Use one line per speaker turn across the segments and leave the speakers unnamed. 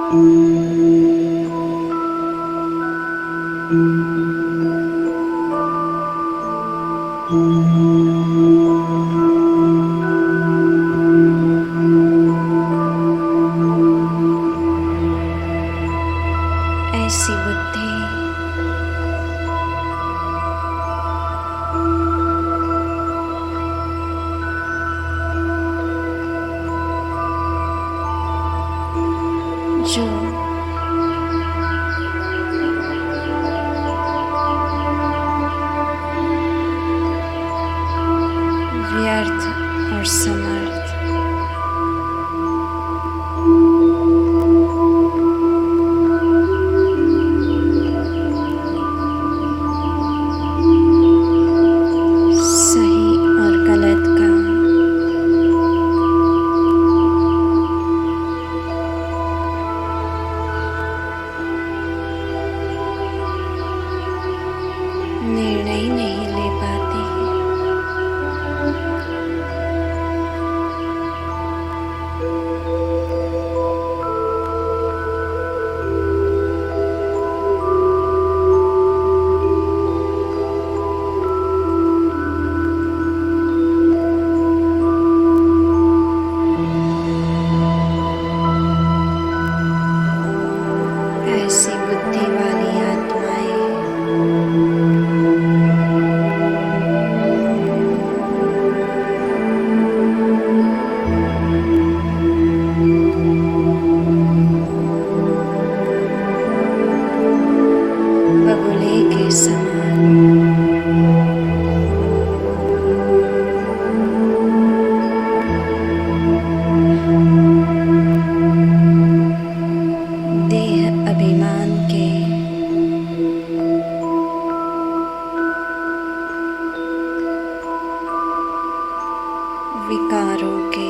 ऐसी बुद्धि जो व्यर्थ और समर्थ सही और गलत का निर्णय नहीं ले पाती है। ऐसी बुद्धि वाली आत्माएं बगुले के समान देह अभिमान के विकारों के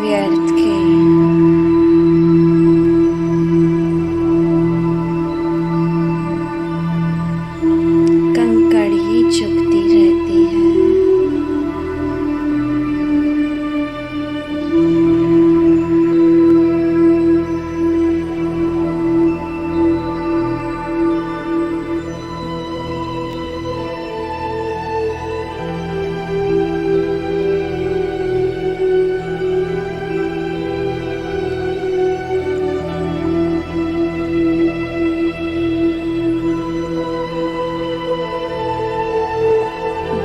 व्यर्थ के कंकड़ ही चुभती रहती है।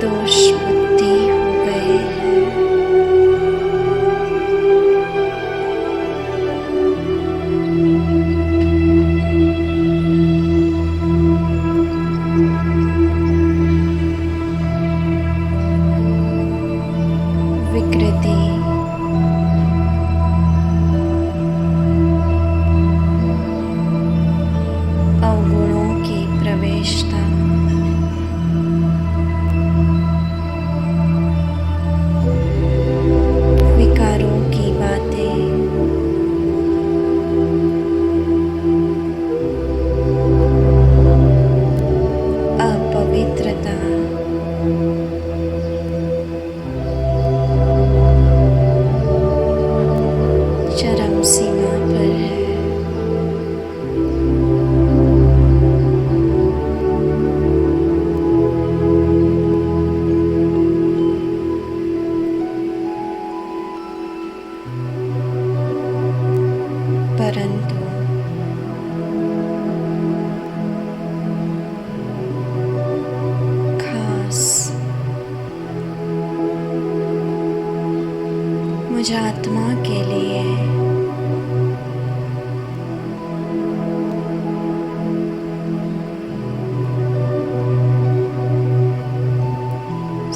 दोष बुद्धि हो गए हैं। विकृति अवगुणों की प्रवेशता विकारों की बातें अपवित्रता चरम सीमा पर है। परंतु खास मुझ आत्मा के लिए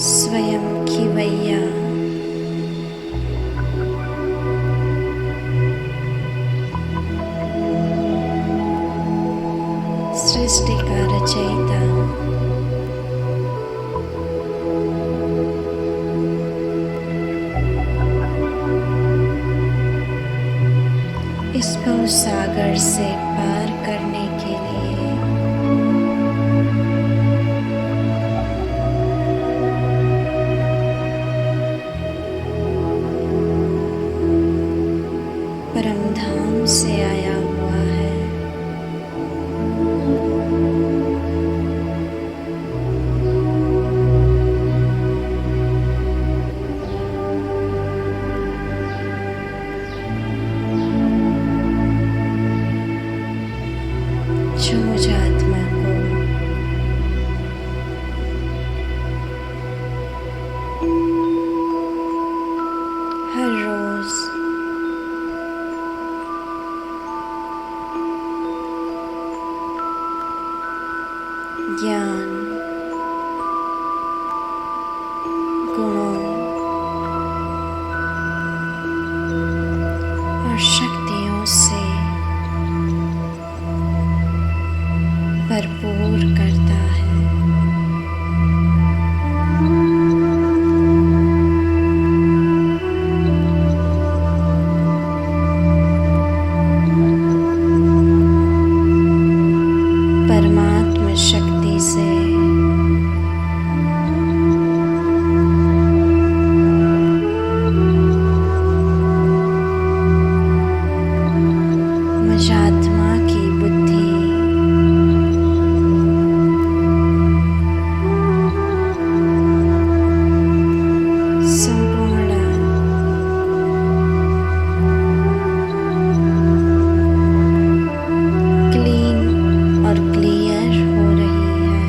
स्वयं खिवैया सृष्टि का रचयिता इस भव सागर से पार करने के लिए से आया हुआ है। जो मुझ आत्मा को हर रोज ज्ञान, गुणों और शक्तियों से भरपूर करता है। परमात्मा शक्ति से मुझ आत्मा की बुद्धि संपूर्ण क्लीन और क्लियर हो रही है।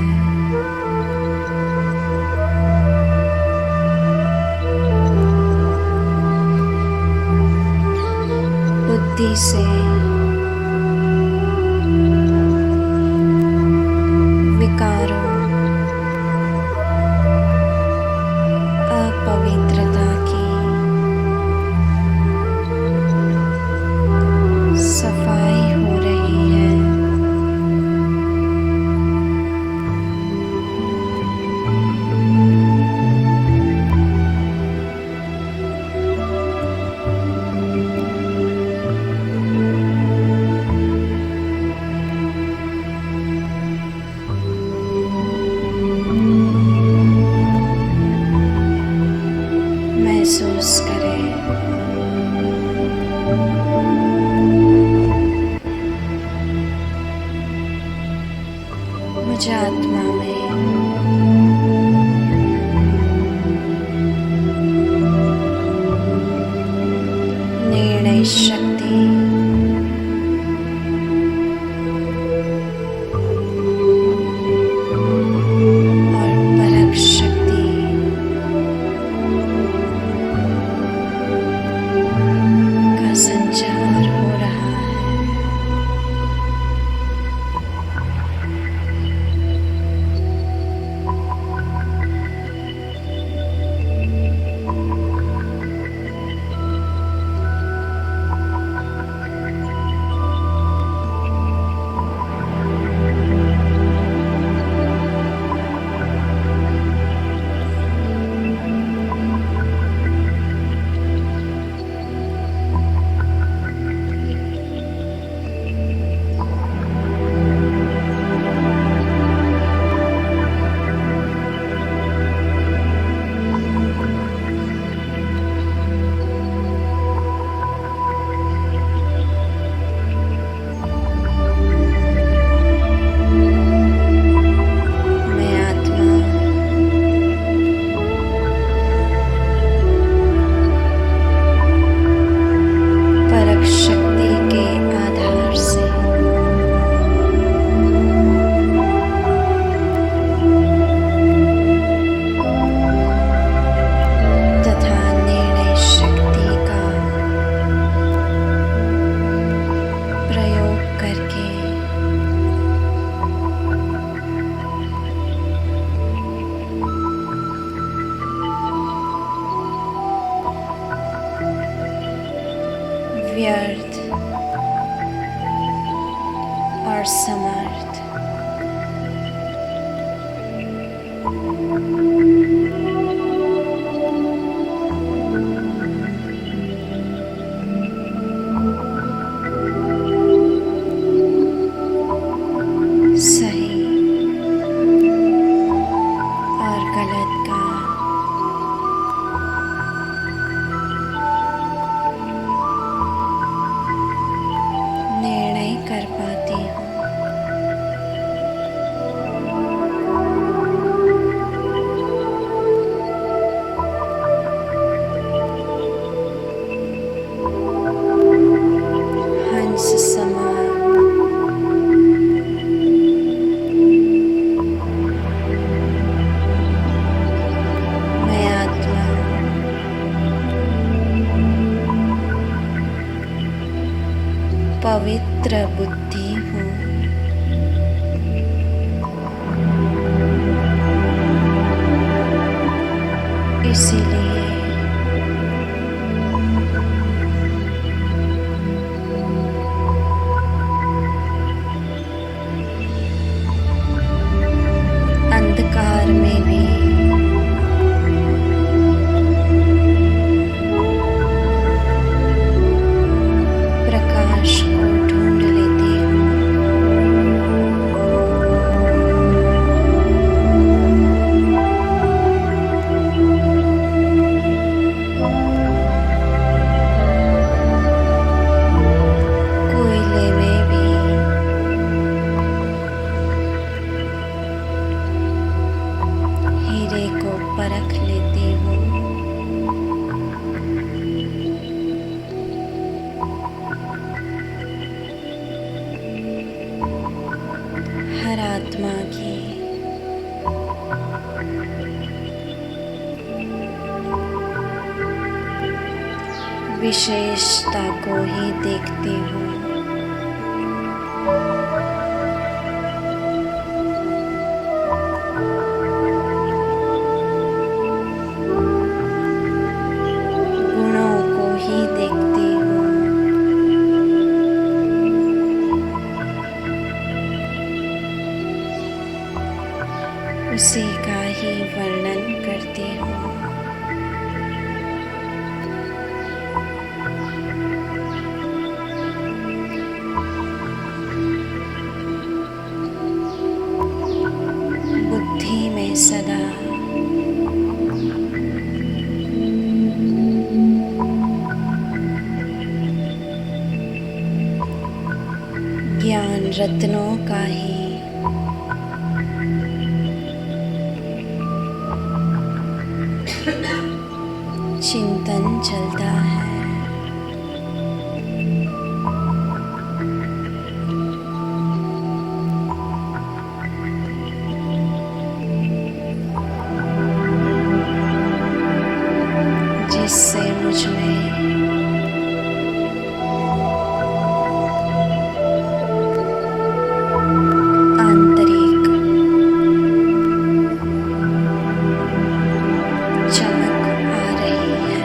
बुद्धि से विकारों, अपवित्रता की सफाई हो रही है। महसूस करें मुझ आत्मा में निर्णय शक्ति, और परख शक्ति का संचार हो रहा है। मैं आत्मा परख शक्ति के आधार से तथा निर्णय शक्ति का प्रयोग करके व्यर्थ और समर्थ सही और गलत का पवित्र बुद्धि हूँ। इसीलिए अंधकार में भी प्रकाश को ढूंढ लेती हूँ। कोयले में भी हीरे को परख लेती हूँ। हर आत्मा की विशेषता को ही देखती हूँ। गुणों को ही देखती हूँ। उसी का ही वर्णन करती हूँ। बुद्धि में सदा ज्ञान रत्नों का ही चिंतन चलता है। जिससे मुझ में आंतरिक चमक आ रही है।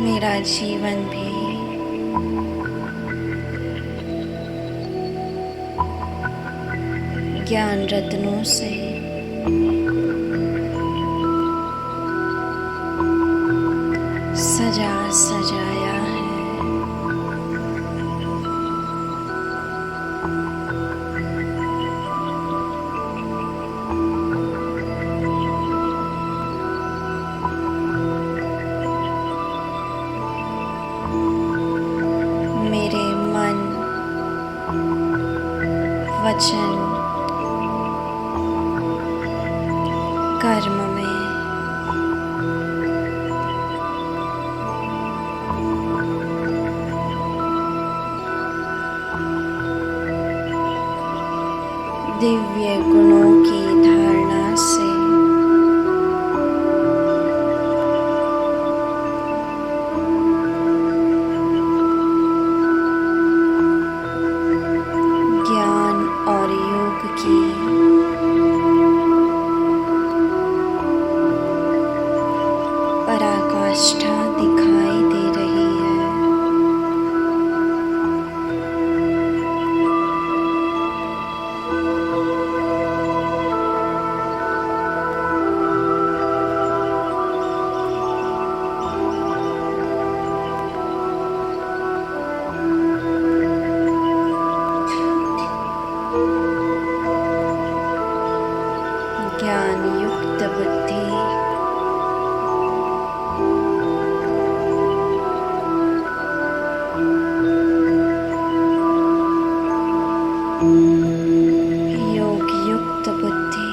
मेरा जीवन भी ज्ञान रत्नों से सजाया है। मेरे मन, वचन, कर्म में दिव्य गुणों की धारणा से ज्ञान और योग की पराकाष्ठा दिखाई दे रही है। ज्ञान युक्त बुद्धि योग युक्त बुद्धि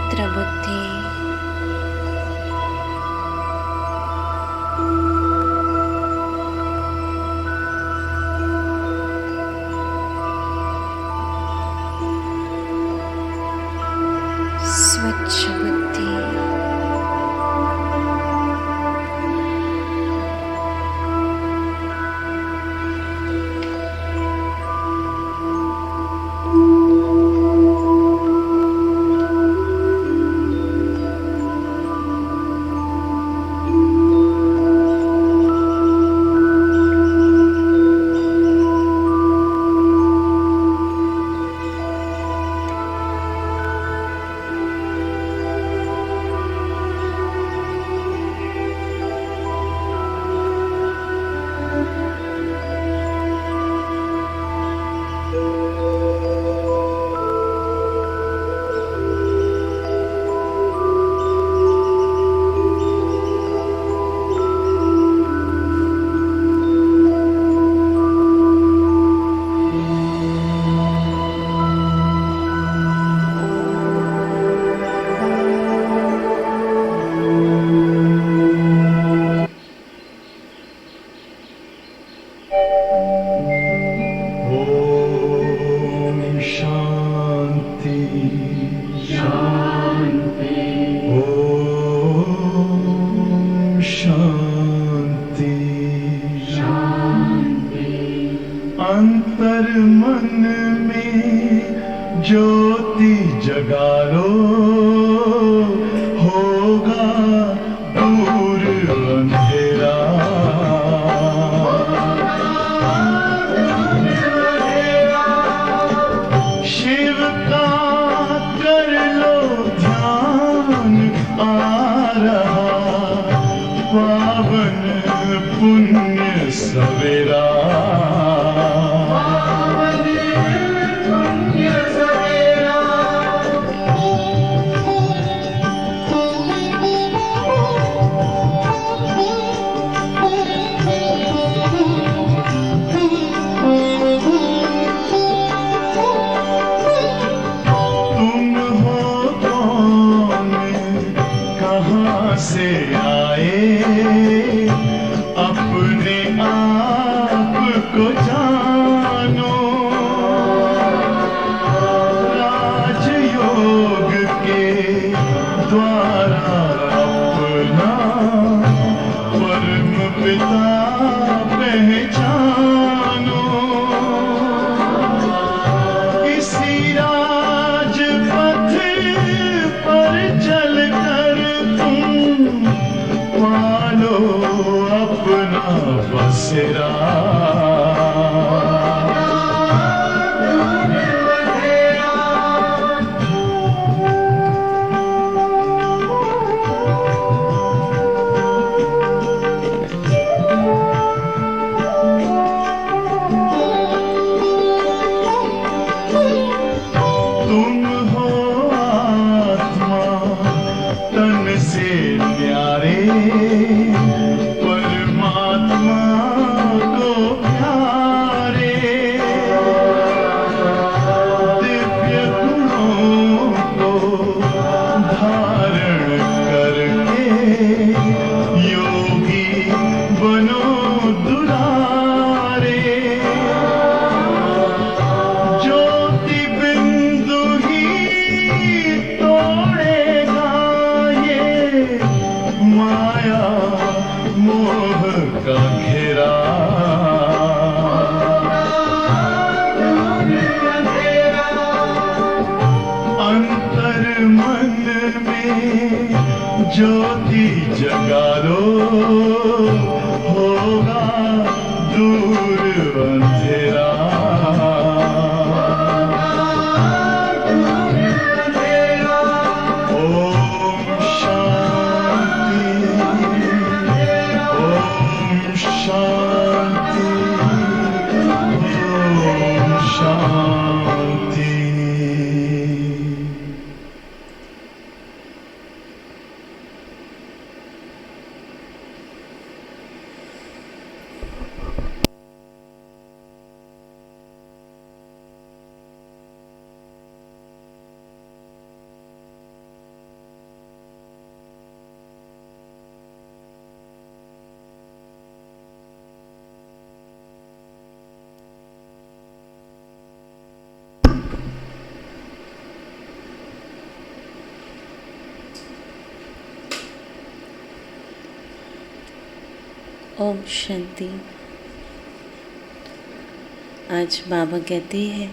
पवित्र बुद्धि, स्वच्छ बुद्धि,
अंतर मन में ज्योति जगा लो, होगा दूर अंधेरा। शिव का कर लो ध्यान, आ रहा पावन पुण्य सवेरा। से आए अपने आप को जानो, राजयोग के द्वारा अपना परम पिता पहचानो। इसी राजपथ पर चलकर पालो अपना बसेरा। तुम हो आत्मा तन से न्यारे, परमात्मा को प्यारे। दिव्य गुणों को धारण करके योगी बनो दुलारे। ज्योति बिंदु ही तोड़ेगा ये माया मोह का घेरा। अंतर मन में ज्योति जगा लो, होगा दूर अंधेरा।
ओम शांति। आज बाबा कहते हैं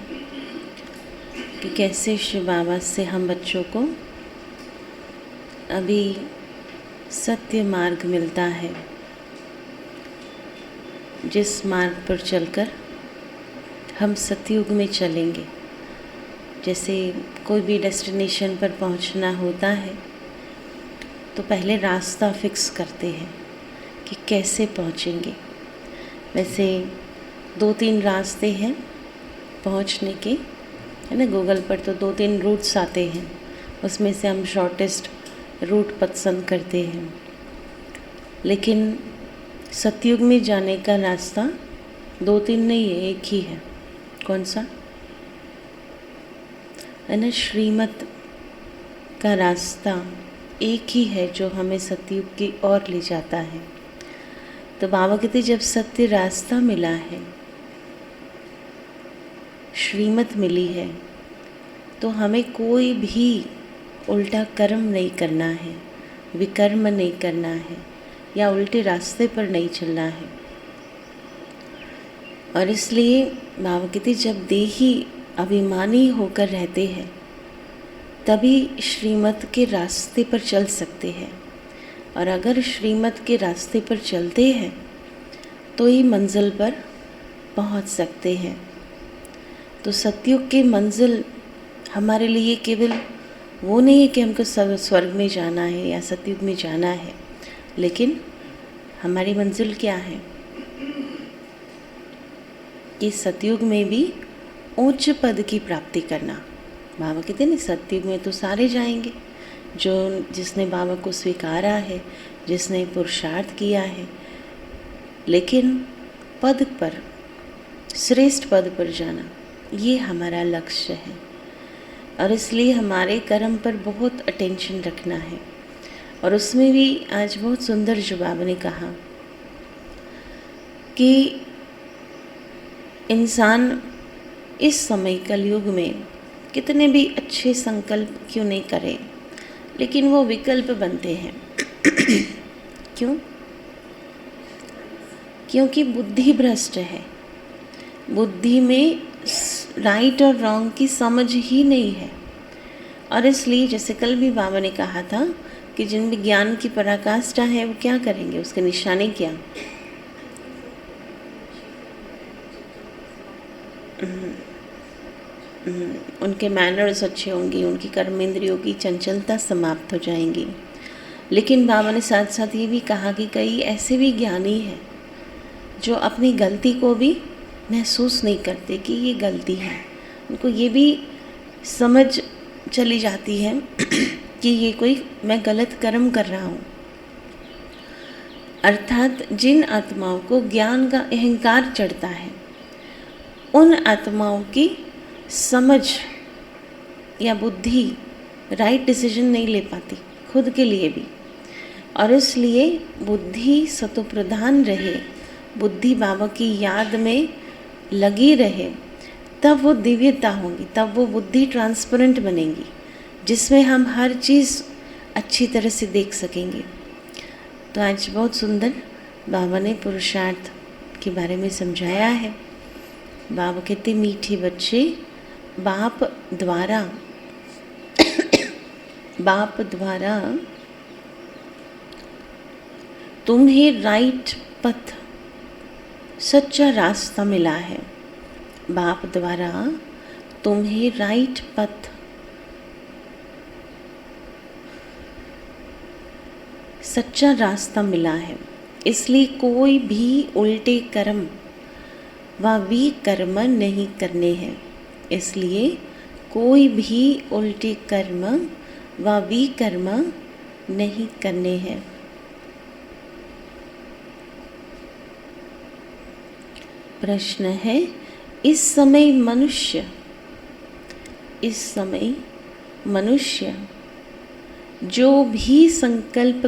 कि कैसे शिव बाबा से हम बच्चों को अभी सत्य मार्ग मिलता है, जिस मार्ग पर चलकर हम सतयुग में चलेंगे। जैसे कोई भी डेस्टिनेशन पर पहुंचना होता है तो पहले रास्ता फिक्स करते हैं कि कैसे पहुंचेंगे। वैसे 2-3 रास्ते हैं पहुंचने के, है ना। गूगल पर तो 2-3 रूट्स आते हैं, उसमें से हम शॉर्टेस्ट रूट पसंद करते हैं। लेकिन सतयुग में जाने का रास्ता 2-3 नहीं है, एक ही है। कौन सा है ना? श्रीमत का रास्ता एक ही है जो हमें सतयुग की ओर ले जाता है। तो बाबा कहते जब सत्य रास्ता मिला है, श्रीमत मिली है, तो हमें कोई भी उल्टा कर्म नहीं करना है, विकर्म नहीं करना है, या उल्टे रास्ते पर नहीं चलना है। और इसलिए बाबा कहते जब देही अभिमानी होकर रहते हैं तभी श्रीमत के रास्ते पर चल सकते हैं। और अगर श्रीमत के रास्ते पर चलते हैं तो ही मंजिल पर पहुंच सकते हैं। तो सतयुग की मंजिल हमारे लिए केवल वो नहीं है कि हमको स्वर्ग में जाना है या सतयुग में जाना है, लेकिन हमारी मंजिल क्या है कि सतयुग में भी उच्च पद की प्राप्ति करना। बाबा कहते हैं सतयुग में तो सारे जाएंगे, जिसने बाबा को स्वीकारा है, जिसने पुरुषार्थ किया है, लेकिन पद पर, श्रेष्ठ पद पर जाना, ये हमारा लक्ष्य है। और इसलिए हमारे कर्म पर बहुत अटेंशन रखना है। और उसमें भी आज बहुत सुंदर जो बाबा ने कहा कि इंसान इस समय कलयुग में कितने भी अच्छे संकल्प क्यों नहीं करे, लेकिन वो विकल्प बनते हैं। क्यों? क्योंकि बुद्धि भ्रष्ट है। बुद्धि में राइट और रॉन्ग की समझ ही नहीं है। और इसलिए जैसे कल भी बाबा ने कहा था कि जिनमें ज्ञान की पराकाष्ठा है वो क्या करेंगे, उसके निशाने क्या? उनके मैनर्स अच्छे होंगे, उनकी कर्मेंद्रियों की चंचलता समाप्त हो जाएंगी। लेकिन बाबा ने साथ साथ ये भी कहा कि कई ऐसे भी ज्ञानी हैं जो अपनी गलती को भी महसूस नहीं करते कि ये गलती है। उनको ये भी समझ चली जाती है कि ये कोई मैं गलत कर्म कर रहा हूँ। अर्थात जिन आत्माओं को ज्ञान का अहंकार चढ़ता है, उन आत्माओं की समझ या बुद्धि राइट डिसीजन नहीं ले पाती खुद के लिए भी। और इसलिए बुद्धि सतोप्रधान रहे, बुद्धि बाबा की याद में लगी रहे, तब वो दिव्यता होंगी, तब वो बुद्धि ट्रांसपेरेंट बनेगी, जिसमें हम हर चीज़ अच्छी तरह से देख सकेंगे। तो आज बहुत सुंदर बाबा ने पुरुषार्थ के बारे में समझाया है। बाबा कहते मीठे बच्चे बाप द्वारा तुम्हें राइट पथ, सच्चा रास्ता मिला है। बाप द्वारा तुम्हें राइट पथ, सच्चा रास्ता मिला है। इसलिए कोई भी उल्टे कर्म व विकर्म नहीं करने हैं। इसलिए कोई भी उल्टे कर्म व विकर्म नहीं करने हैं। प्रश्न है, इस समय मनुष्य जो भी संकल्प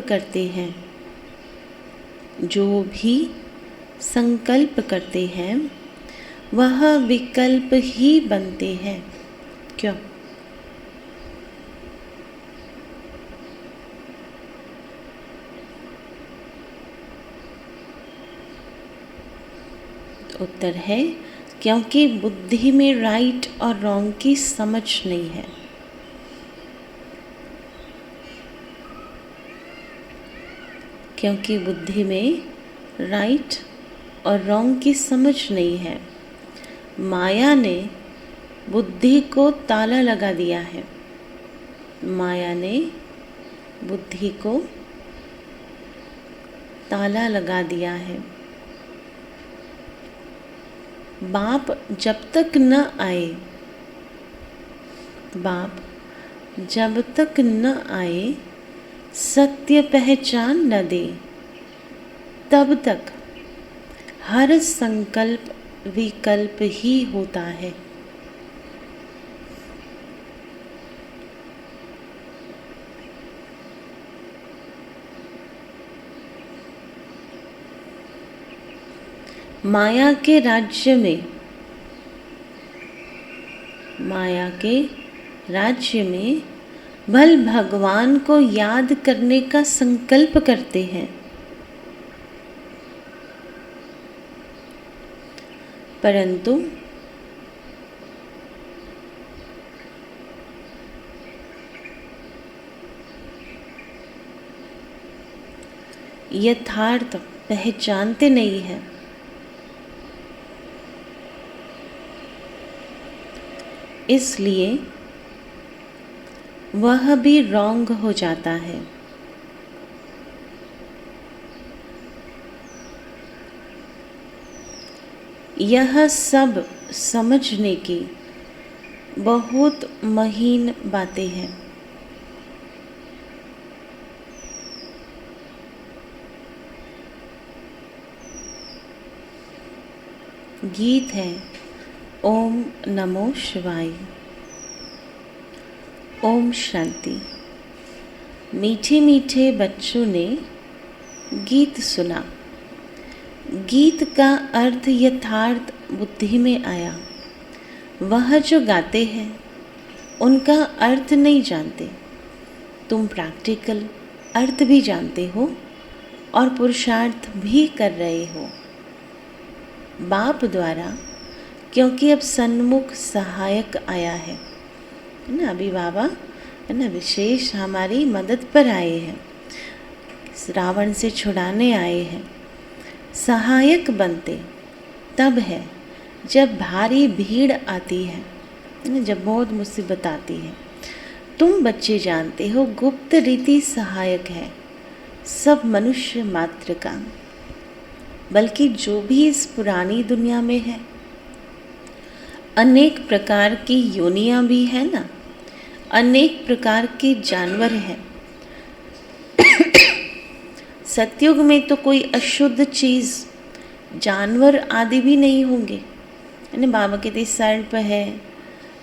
करते हैं वह विकल्प ही बनते हैं। क्यों? उत्तर है क्योंकि बुद्धि में राइट और रॉन्ग की समझ नहीं है। क्योंकि बुद्धि में राइट और रॉन्ग की समझ नहीं है, माया ने बुद्धि को ताला लगा दिया है। माया ने बुद्धि को ताला लगा दिया है। बाप जब तक न आए, बाप जब तक न आए, सत्य पहचान न दे, तब तक हर संकल्प विकल्प ही होता है। माया के राज्य में, माया के राज्य में भल भगवान को याद करने का संकल्प करते हैं, परंतु यथार्थ पहचानते नहीं हैं। इसलिए वह भी रॉन्ग हो जाता है। यह सब समझने की बहुत महीन बातें हैं। गीत है ओम नमो शिवाय। ओम शांति। मीठे मीठे बच्चों ने गीत सुना। गीत का अर्थ यथार्थ बुद्धि में आया। वह जो गाते हैं उनका अर्थ नहीं जानते। तुम प्रैक्टिकल अर्थ भी जानते हो और पुरुषार्थ भी कर रहे हो बाप द्वारा, क्योंकि अब सन्मुख सहायक आया है ना। अभी बाबा है ना विशेष हमारी मदद पर आए हैं, रावण से छुड़ाने आए हैं। सहायक बनते तब है जब भारी भीड़ आती है ना, जब बहुत मुसीबत आती है। तुम बच्चे जानते हो गुप्त रीति सहायक है सब मनुष्य मात्र का, बल्कि जो भी इस पुरानी दुनिया में है। अनेक प्रकार की योनियां भी है ना, अनेक प्रकार के जानवर हैं। सतयुग में तो कोई अशुद्ध चीज़ जानवर आदि भी नहीं होंगे है ना। बाबा कहते सर्प है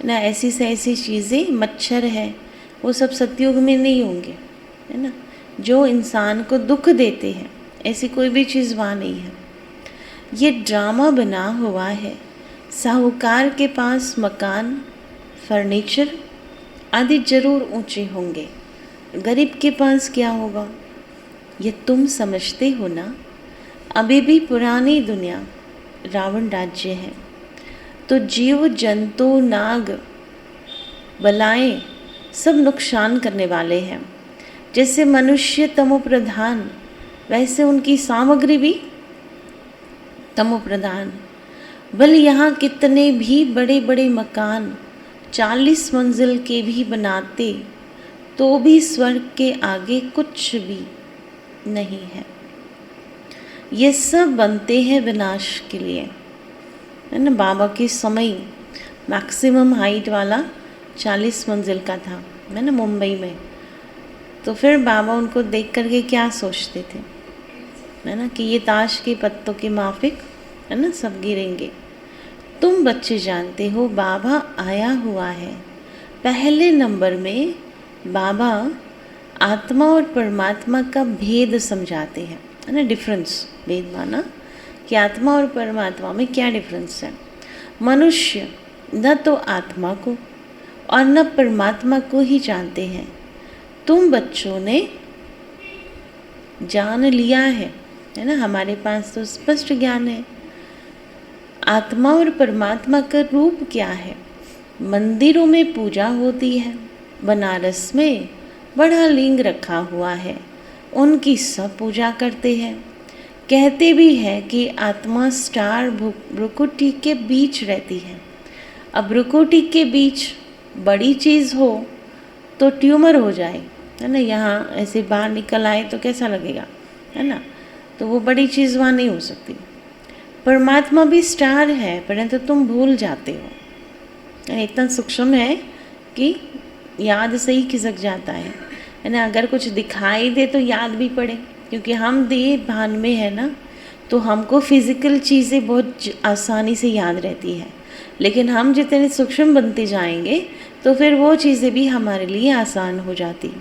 ना, ऐसी से ऐसी चीज़ें, मच्छर है, वो सब सतयुग में नहीं होंगे है ना। जो इंसान को दुख देते हैं ऐसी कोई भी चीज़ वहाँ नहीं है। ये ड्रामा बना हुआ है। साहूकार के पास मकान, फर्नीचर आदि जरूर ऊंचे होंगे, गरीब के पास क्या होगा ये तुम समझते हो ना। अभी भी पुरानी दुनिया रावण राज्य है, तो जीव जंतु नाग बलाएं सब नुकसान करने वाले हैं। जैसे मनुष्य तमोप्रधान, वैसे उनकी सामग्री भी तमोप्रधान। बल यहाँ कितने भी बड़े बड़े मकान 40 मंजिल के भी बनाते तो भी स्वर्ग के आगे कुछ भी नहीं है। ये सब बनते हैं विनाश के लिए है ना। बाबा के समय मैक्सिमम हाइट वाला 40 मंजिल का था है ना मुंबई में। तो फिर बाबा उनको देख करके क्या सोचते थे है ना कि ये ताश के पत्तों के माफिक है ना सब गिरेंगे। तुम बच्चे जानते हो बाबा आया हुआ है। पहले नंबर में बाबा आत्मा और परमात्मा का भेद समझाते हैं है ना। डिफरेंस, भेद माना कि आत्मा और परमात्मा में क्या डिफरेंस है। मनुष्य न तो आत्मा को और न परमात्मा को ही जानते हैं। तुम बच्चों ने जान लिया है ना। हमारे पास तो स्पष्ट ज्ञान है आत्मा और परमात्मा का रूप क्या है? मंदिरों में पूजा होती है, बनारस में बड़ा लिंग रखा हुआ है, उनकी सब पूजा करते हैं। कहते भी हैं कि आत्मा स्टार भ्रुकुटी के बीच रहती है। अब भ्रुकुटी के बीच बड़ी चीज़ हो तो ट्यूमर हो जाए, है ना, यहाँ ऐसे बाहर निकल आए तो कैसा लगेगा, है ना, तो वो बड़ी चीज़ वहाँ नहीं हो सकती। परमात्मा भी स्टार है, परंतु तुम भूल जाते हो, इतना सूक्ष्म है कि याद से ही खिसक जाता है ना। अगर कुछ दिखाई दे तो याद भी पड़े, क्योंकि हम देह भान में है ना, तो हमको फिजिकल चीज़ें बहुत आसानी से याद रहती है। लेकिन हम जितने सूक्ष्म बनते जाएंगे तो फिर वो चीज़ें भी हमारे लिए आसान हो जाती।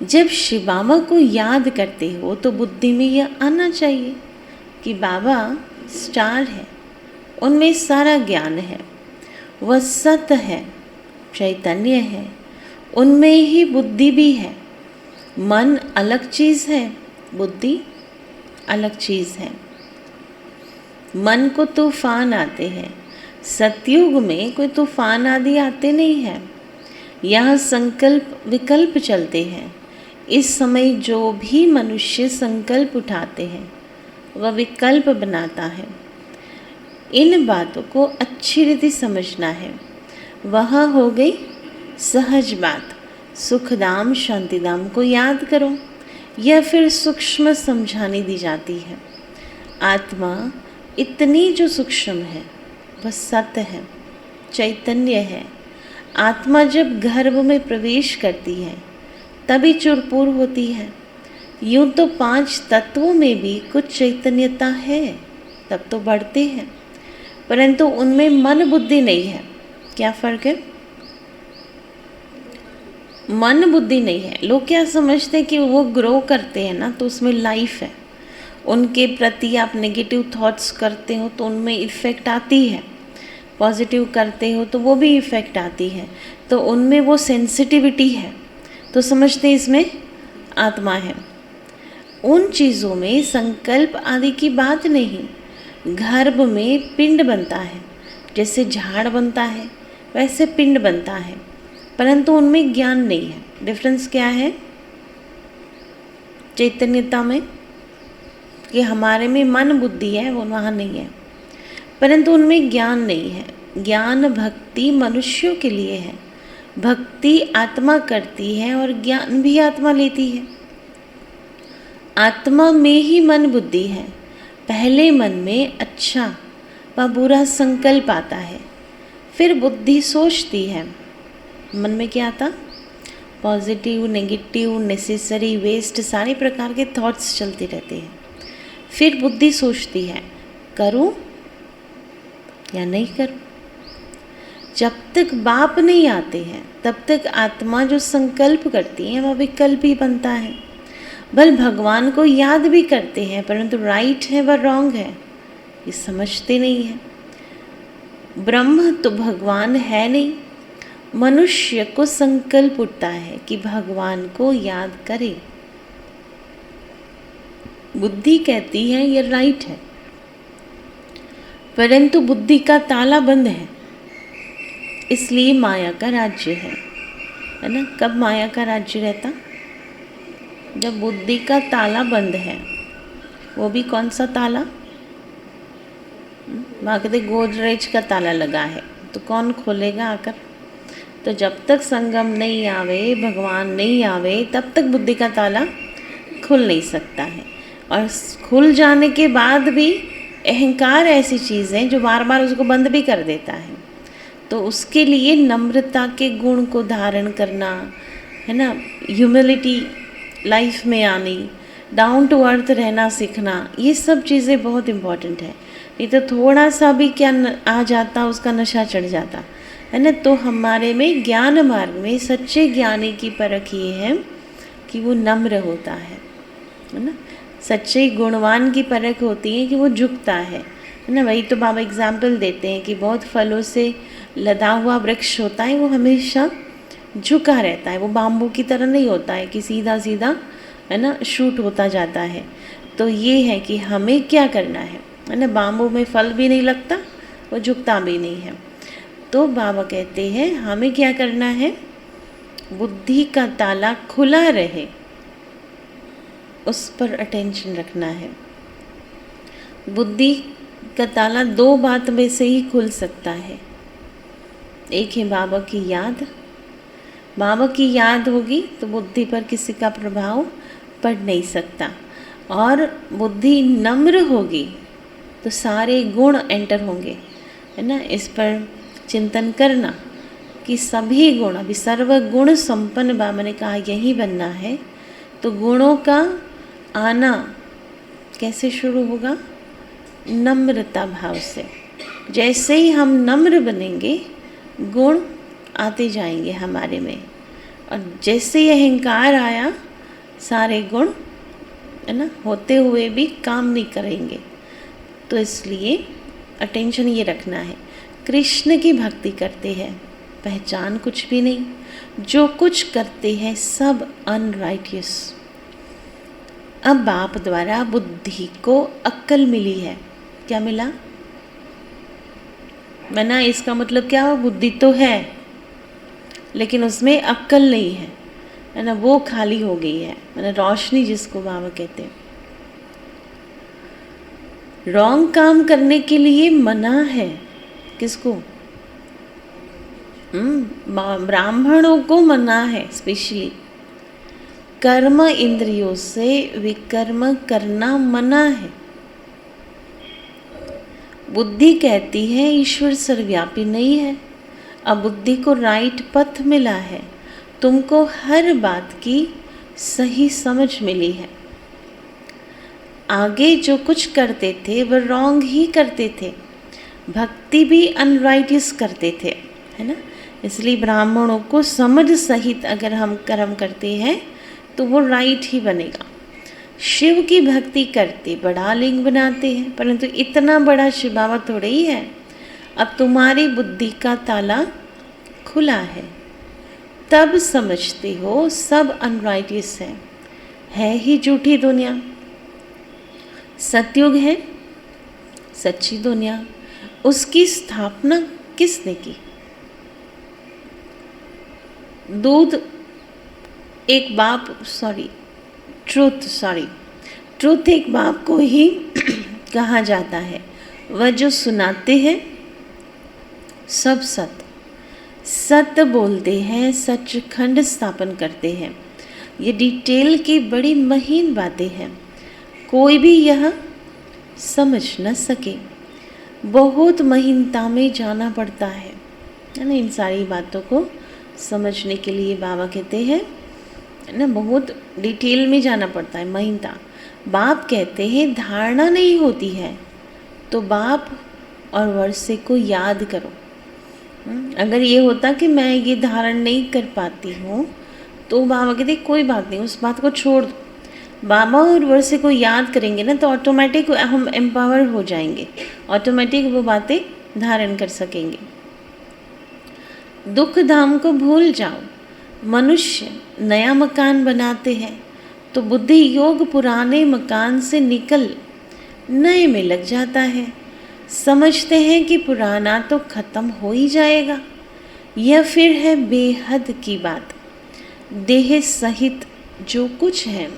जब शिव बाबा को याद करते हो तो बुद्धि में यह आना चाहिए कि बाबा स्टार है, उनमें सारा ज्ञान है, वह सत्य है, चैतन्य है, उनमें ही बुद्धि भी है। मन अलग चीज़ है, बुद्धि अलग चीज़ है। मन को तूफान आते हैं, सतयुग में कोई तूफान आदि आते नहीं हैं। यहाँ संकल्प विकल्प चलते हैं। इस समय जो भी मनुष्य संकल्प उठाते हैं वह विकल्प बनाता है। इन बातों को अच्छी रीति समझना है। वह हो गई सहज बात। सुखदाम शांतिदाम को याद करो, या फिर सूक्ष्म समझानी दी जाती है। आत्मा इतनी जो सूक्ष्म है वह सत्य है, चैतन्य है। आत्मा जब गर्भ में प्रवेश करती है तभी चुरपुर होती है। यूँ तो 5 तत्वों में भी कुछ चैतन्यता है, तब तो बढ़ते हैं, परंतु उनमें मन बुद्धि नहीं है। क्या फ़र्क है? मन बुद्धि नहीं है। लोग क्या समझते हैं कि वो ग्रो करते हैं ना तो उसमें लाइफ है, उनके प्रति आप नेगेटिव थॉट्स करते हो तो उनमें इफ़ेक्ट आती है, पॉजिटिव करते हो तो वो भी इफ़ेक्ट आती है, तो उनमें वो सेंसिटिविटी है, तो समझते इसमें आत्मा है। उन चीज़ों में संकल्प आदि की बात नहीं। गर्भ में पिंड बनता है, जैसे झाड़ बनता है वैसे पिंड बनता है, परंतु उनमें ज्ञान नहीं है। डिफरेंस क्या है चैतन्यता में? कि हमारे में मन बुद्धि है, वो वहाँ नहीं है, परंतु उनमें ज्ञान नहीं है। ज्ञान भक्ति मनुष्यों के लिए है। भक्ति आत्मा करती है और ज्ञान भी आत्मा लेती है। आत्मा में ही मन बुद्धि है। पहले मन में अच्छा व बुरा संकल्प आता है, फिर बुद्धि सोचती है। मन में क्या आता? पॉजिटिव, नेगेटिव, नेसेसरी, वेस्ट, सारे प्रकार के थॉट्स चलते रहते हैं। फिर बुद्धि सोचती है करूं या नहीं करूं। जब तक बाप नहीं आते हैं तब तक आत्मा जो संकल्प करती है वह विकल्प ही बनता है। बल भगवान को याद भी करते हैं, परंतु राइट है व रॉन्ग है ये समझते नहीं है। ब्रह्म तो भगवान है नहीं। मनुष्य को संकल्प उठता है कि भगवान को याद करे। बुद्धि कहती है ये राइट है, परंतु बुद्धि का ताला बंद है, इसलिए माया का राज्य है ना। कब माया का राज्य रहता? जब बुद्धि का ताला बंद है। वो भी कौन सा ताला? वहाँ कहते गोदरेज का ताला लगा है, तो कौन खोलेगा आकर? तो जब तक संगम नहीं आवे, भगवान नहीं आवे, तब तक बुद्धि का ताला खुल नहीं सकता है। और खुल जाने के बाद भी अहंकार ऐसी चीज़ है जो बार बार उसको बंद भी कर देता है। तो उसके लिए नम्रता के गुण को धारण करना है ना, ह्यूमिलिटी लाइफ में आनी, डाउन टू अर्थ रहना सीखना, ये सब चीज़ें बहुत इम्पॉर्टेंट है। नहीं तो थोड़ा सा भी क्या आ जाता उसका नशा चढ़ जाता है ना। तो हमारे में ज्ञान मार्ग में सच्चे ज्ञानी की परख ये है कि वो नम्र होता है ना। सच्चे गुणवान की परख होती है कि वो झुकता है ना। वही तो बाबा एग्जाम्पल देते हैं कि बहुत फलों से लदा हुआ वृक्ष होता है, वो हमेशा झुका रहता है, वो बाम्बू की तरह नहीं होता है कि सीधा सीधा है ना शूट होता जाता है। तो ये है कि हमें क्या करना है, है ना, बाम्बू में फल भी नहीं लगता, वो झुकता भी नहीं है। तो बाबा कहते हैं हमें क्या करना है, बुद्धि का ताला खुला रहे, उस पर अटेंशन रखना है। बुद्धि का ताला दो बात में से ही खुल सकता है। एक है बाबा की याद, बाबा की याद होगी तो बुद्धि पर किसी का प्रभाव पड़ नहीं सकता, और बुद्धि नम्र होगी तो सारे गुण एंटर होंगे, है ना। इस पर चिंतन करना कि सभी गुण, अभी सर्वगुण संपन्न बाबा ने कहा यही बनना है, तो गुणों का आना कैसे शुरू होगा, नम्रता भाव से। जैसे ही हम नम्र बनेंगे गुण आते जाएंगे हमारे में, और जैसे ही अहंकार आया सारे गुण, है ना, होते हुए भी काम नहीं करेंगे। तो इसलिए अटेंशन ये रखना है, कृष्ण की भक्ति करते हैं, पहचान कुछ भी नहीं, जो कुछ करते हैं सब अनराइटियस। अब बाप द्वारा बुद्धि को अक्ल मिली है। क्या मिला? मना, इसका मतलब क्या हो, बुद्धि तो है लेकिन उसमें अक्ल नहीं है ना, वो खाली हो गई है, मैंने रोशनी जिसको बाबा कहते हैं। रॉन्ग काम करने के लिए मना है, किसको? ब्राह्मणों को मना है स्पेशली। कर्म इंद्रियों से विकर्म करना मना है। बुद्धि कहती है ईश्वर सर्वव्यापी नहीं है। अब बुद्धि को राइट पथ मिला है, तुमको हर बात की सही समझ मिली है। आगे जो कुछ करते थे वह रॉन्ग ही करते थे, भक्ति भी अनराइटियस करते थे, है ना। इसलिए ब्राह्मणों को समझ सहित अगर हम कर्म करते हैं तो वो राइट ही बनेगा। शिव की भक्ति करते बड़ा लिंग बनाते हैं, परंतु इतना बड़ा शिव बाबा थोड़े ही है। अब तुम्हारी बुद्धि का ताला खुला है, तब समझते हो सब अनराइटियस है ही झूठी दुनिया। सतयुग है सच्ची दुनिया, उसकी स्थापना किसने की? दूध एक बाप, ट्रूथ एक बाप को ही कहा जाता है। वह जो सुनाते हैं सब सत्य बोलते हैं, सचखंड स्थापन करते हैं। ये डिटेल की बड़ी महीन बातें हैं, कोई भी यह समझ न सके। बहुत महीनता में जाना पड़ता है ना, इन सारी बातों को समझने के लिए बाबा कहते हैं ना, बहुत डिटेल में जाना पड़ता है, महीनता। बाप कहते हैं धारणा नहीं होती है तो बाप और वर्षे को याद करो। अगर ये होता कि मैं ये धारण नहीं कर पाती हूँ तो बाबा कहते कोई बात नहीं, उस बात को छोड़ दो। बाबा और वर्षे को याद करेंगे ना तो ऑटोमेटिक हम एम्पावर हो जाएंगे, ऑटोमेटिक वो बातें धारण कर सकेंगे। दुख धाम को भूल जाओ। मनुष्य नया मकान बनाते हैं तो बुद्धि योग पुराने मकान से निकल नए में लग जाता है। समझते हैं कि पुराना तो खत्म हो ही जाएगा। यह फिर है बेहद की बात। देह सहित जो कुछ है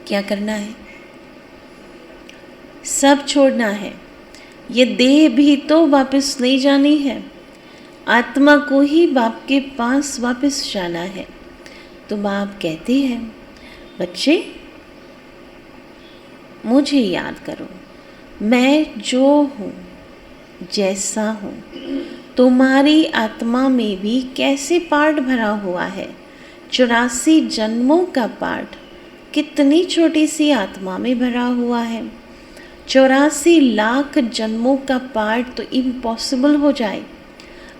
क्या करना है? सब छोड़ना है। ये देह भी तो वापस नहीं जानी है, आत्मा को ही बाप के पास वापस जाना है। तो बाप कहते हैं बच्चे मुझे याद करो, मैं जो हूँ जैसा हूँ। तुम्हारी आत्मा में भी कैसे पार्ट भरा हुआ है, 84 जन्मों का पार्ट कितनी छोटी सी आत्मा में भरा हुआ है। 84 लाख जन्मों का पार्ट तो इम्पॉसिबल हो जाए।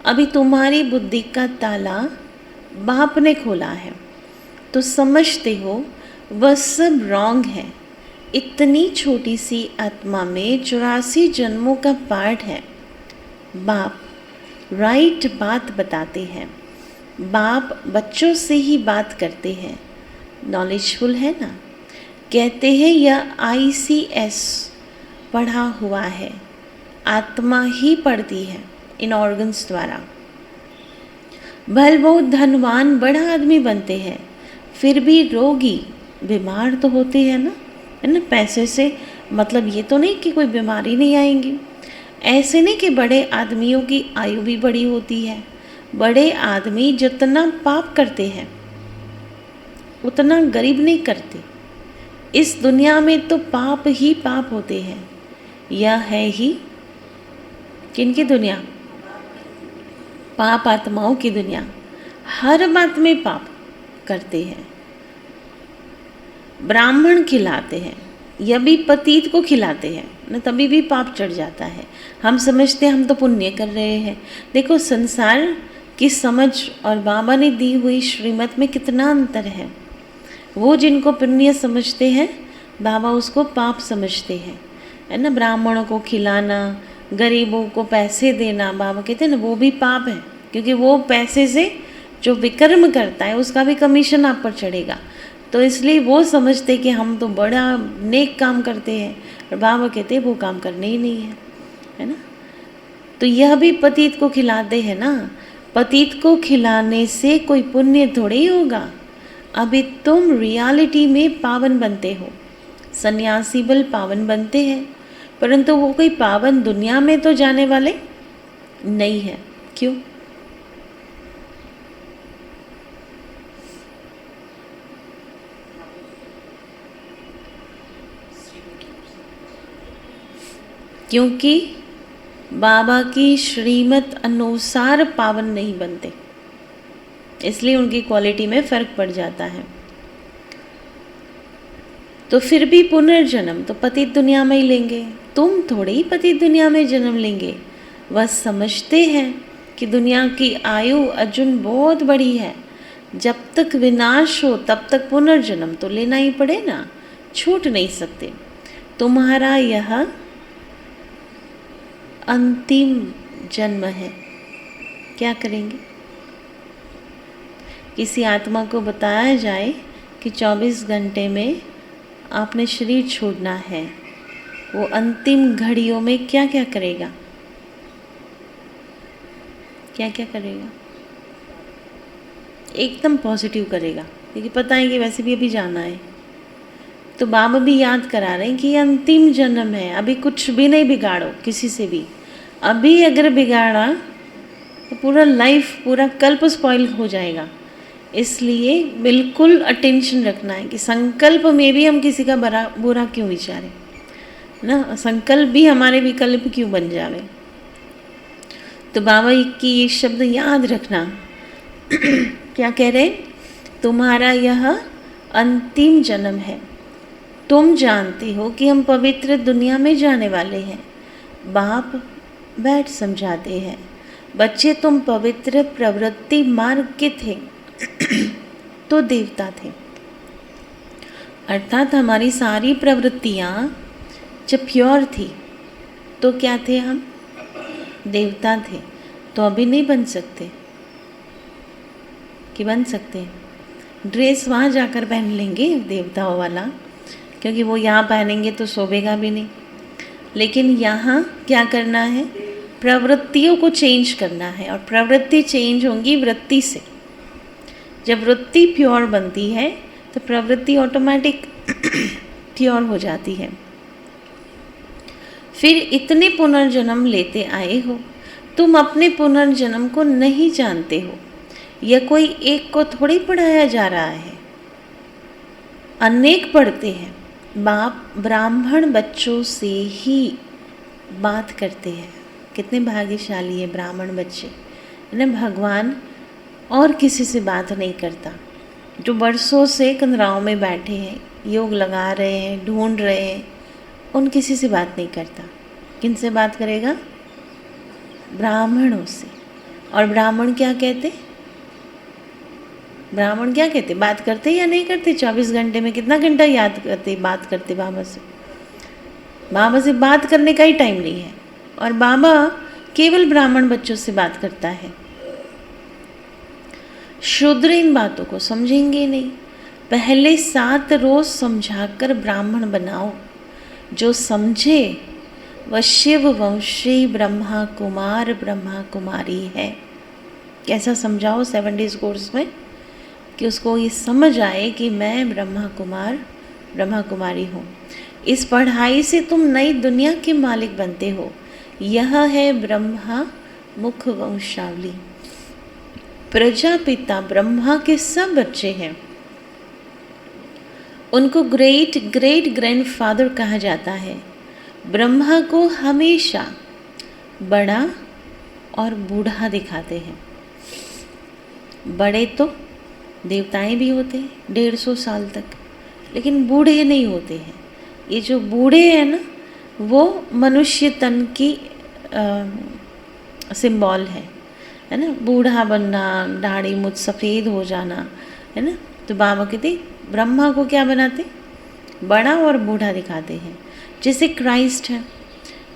अभी तुम्हारी बुद्धि का ताला बाप ने खोला है तो समझते हो वह सब रॉन्ग है। इतनी छोटी सी आत्मा में 84 जन्मों का पार्ट है। बाप राइट बात बताते हैं। बाप बच्चों से ही बात करते हैं, नॉलेजफुल है ना। कहते हैं यह ICS पढ़ा हुआ है, आत्मा ही पढ़ती है इन ऑर्गन्स द्वारा। भले बहुत धनवान बड़ा आदमी बनते हैं, फिर भी रोगी बीमार तो होते हैं ना, है ना। पैसे से मतलब ये तो नहीं कि कोई बीमारी नहीं आएंगी। ऐसे नहीं कि बड़े आदमियों की आयु भी बड़ी होती है। बड़े आदमी जितना पाप करते हैं उतना गरीब नहीं करते। इस दुनिया में तो पाप ही पाप होते हैं। यह है ही किनकी दुनिया? पाप आत्माओं की दुनिया। हर बात में पाप करते हैं। ब्राह्मण खिलाते हैं, यह भी पतित को खिलाते हैं न, तभी भी पाप चढ़ जाता है। हम समझते हैं हम तो पुण्य कर रहे हैं। देखो संसार की समझ और बाबा ने दी हुई श्रीमत में कितना अंतर है। वो जिनको पुण्य समझते हैं बाबा उसको पाप समझते हैं, है ना। ब्राह्मणों को खिलाना, गरीबों को पैसे देना, बाबा कहते हैं ना वो भी पाप है, क्योंकि वो पैसे से जो विकर्म करता है उसका भी कमीशन आप पर चढ़ेगा। तो इसलिए वो समझते कि हम तो बड़ा नेक काम करते हैं, और बाबा कहते हैं वो काम करने ही नहीं है, है ना। तो यह भी पतित को खिलाते हैं ना। पतित को खिलाने से कोई पुण्य थोड़े ही होगा। अभी तुम रियलिटी में पावन बनते हो, सन्यासी बल पावन बनते हैं, परंतु वो कोई पावन दुनिया में तो जाने वाले नहीं है। क्यों? क्योंकि बाबा की श्रीमत अनुसार पावन नहीं बनते, इसलिए उनकी क्वालिटी में फर्क पड़ जाता है। तो फिर भी पुनर्जन्म तो पतित दुनिया में ही लेंगे। तुम थोड़े ही पतित दुनिया में जन्म लेंगे। वह समझते हैं कि दुनिया की आयु अर्जुन बहुत बड़ी है, जब तक विनाश हो तब तक पुनर्जन्म तो लेना ही पड़े ना, छूट नहीं सकते। तुम्हारा यह अंतिम जन्म है। क्या करेंगे? किसी आत्मा को बताया जाए कि 24 घंटे में आपने शरीर छोड़ना है, वो अंतिम घड़ियों में क्या क्या करेगा? क्या क्या करेगा? एकदम पॉजिटिव करेगा, क्योंकि पता है कि वैसे भी अभी जाना है। तो बाबा भी याद करा रहे हैं कि ये अंतिम जन्म है, अभी कुछ भी नहीं बिगाड़ो किसी से भी। अभी अगर बिगाड़ा तो पूरा लाइफ, पूरा कल्प स्पॉइल हो जाएगा। इसलिए बिल्कुल अटेंशन रखना है कि संकल्प में भी हम किसी का बुरा क्यों विचारें ना, संकल्प भी हमारे विकल्प क्यों बन जावे। तो बाबा की ये शब्द याद रखना। क्या कह रहे? तुम्हारा यह अंतिम जन्म है। तुम जानते हो कि हम पवित्र दुनिया में जाने वाले हैं। बाप बैठ समझाते हैं, बच्चे तुम पवित्र प्रवृत्ति मार्ग के थे तो देवता थे। अर्थात हमारी सारी प्रवृत्तियाँ जब प्योर थी तो क्या थे? हम देवता थे। तो अभी नहीं बन सकते कि बन सकते हैं? ड्रेस वहाँ जाकर पहन लेंगे देवताओं वाला, क्योंकि वो यहाँ पहनेंगे तो शोभेगा भी नहीं। लेकिन यहाँ क्या करना है? प्रवृत्तियों को चेंज करना है, और प्रवृत्ति चेंज होंगी वृत्ति से। जब वृत्ति प्योर बनती है तो प्रवृत्ति ऑटोमेटिक प्योर हो जाती है। फिर इतने पुनर्जन्म लेते आए हो, तुम अपने पुनर्जन्म को नहीं जानते हो। यह कोई एक को थोड़ी पढ़ाया जा रहा है, अनेक पढ़ते हैं। बाप ब्राह्मण बच्चों से ही बात करते हैं। कितने भाग्यशाली है ब्राह्मण बच्चे, है ना। भगवान और किसी से बात नहीं करता। जो बरसों से कंदराओं में बैठे हैं, योग लगा रहे हैं, ढूंढ रहे हैं, उन किसी से बात नहीं करता। किन से बात करेगा? ब्राह्मणों से। और ब्राह्मण क्या कहते? ब्राह्मण क्या कहते? बात करते या नहीं करते? 24 घंटे में कितना घंटा याद करते, बात करते बाबा से? बाबा से बात करने का ही टाइम नहीं है। और बाबा केवल ब्राह्मण बच्चों से बात करता है। शूद्र इन बातों को समझेंगे नहीं। पहले 7 रोज समझाकर ब्राह्मण बनाओ। जो समझे वह शिव वंशी ब्रह्मा कुमार ब्रह्मा कुमारी है। कैसा समझाओ 7 डेज कोर्स में कि उसको ये समझ आए कि मैं ब्रह्मा कुमार ब्रह्मा कुमारी हूँ। इस पढ़ाई से तुम नई दुनिया के मालिक बनते हो। यह है ब्रह्मा मुख वंशावली। प्रजापिता ब्रह्मा के सब बच्चे हैं। उनको ग्रेट ग्रेट ग्रैंडफादर कहा जाता है। ब्रह्मा को हमेशा बड़ा और बूढ़ा दिखाते हैं। बड़े तो देवताएं भी होते हैं 150 साल तक, लेकिन बूढ़े नहीं होते हैं। ये जो बूढ़े हैं ना, वो मनुष्य तन की सिंबल है ना। बूढ़ा बनना, दाढ़ी मुझ सफ़ेद हो जाना, है ना। तो बाबा कहते ब्रह्मा को क्या बनाते, बड़ा और बूढ़ा दिखाते हैं। जैसे क्राइस्ट है,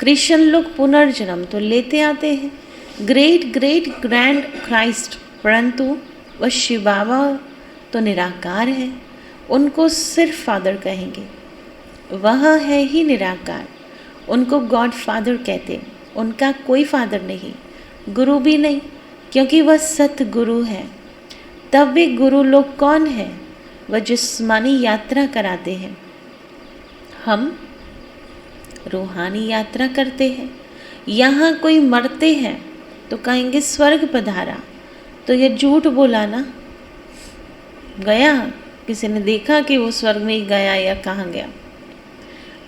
क्रिश्चियन लोग पुनर्जन्म तो लेते आते हैं, ग्रेट ग्रेट ग्रैंड क्राइस्ट, परंतु वह शिव बाबा तो निराकार है। उनको सिर्फ फादर कहेंगे, वह है ही निराकार। उनको गॉड फादर कहते। उनका कोई फादर नहीं, गुरु भी नहीं, क्योंकि वह सतगुरु है। तब वे गुरु लोग कौन है? वह जिस्मानी यात्रा कराते हैं। हम रूहानी यात्रा करते हैं। यहाँ कोई मरते हैं तो कहेंगे स्वर्ग पधारा, तो यह झूठ बोला ना। गया, किसी ने देखा कि वो स्वर्ग में गया या कहाँ गया?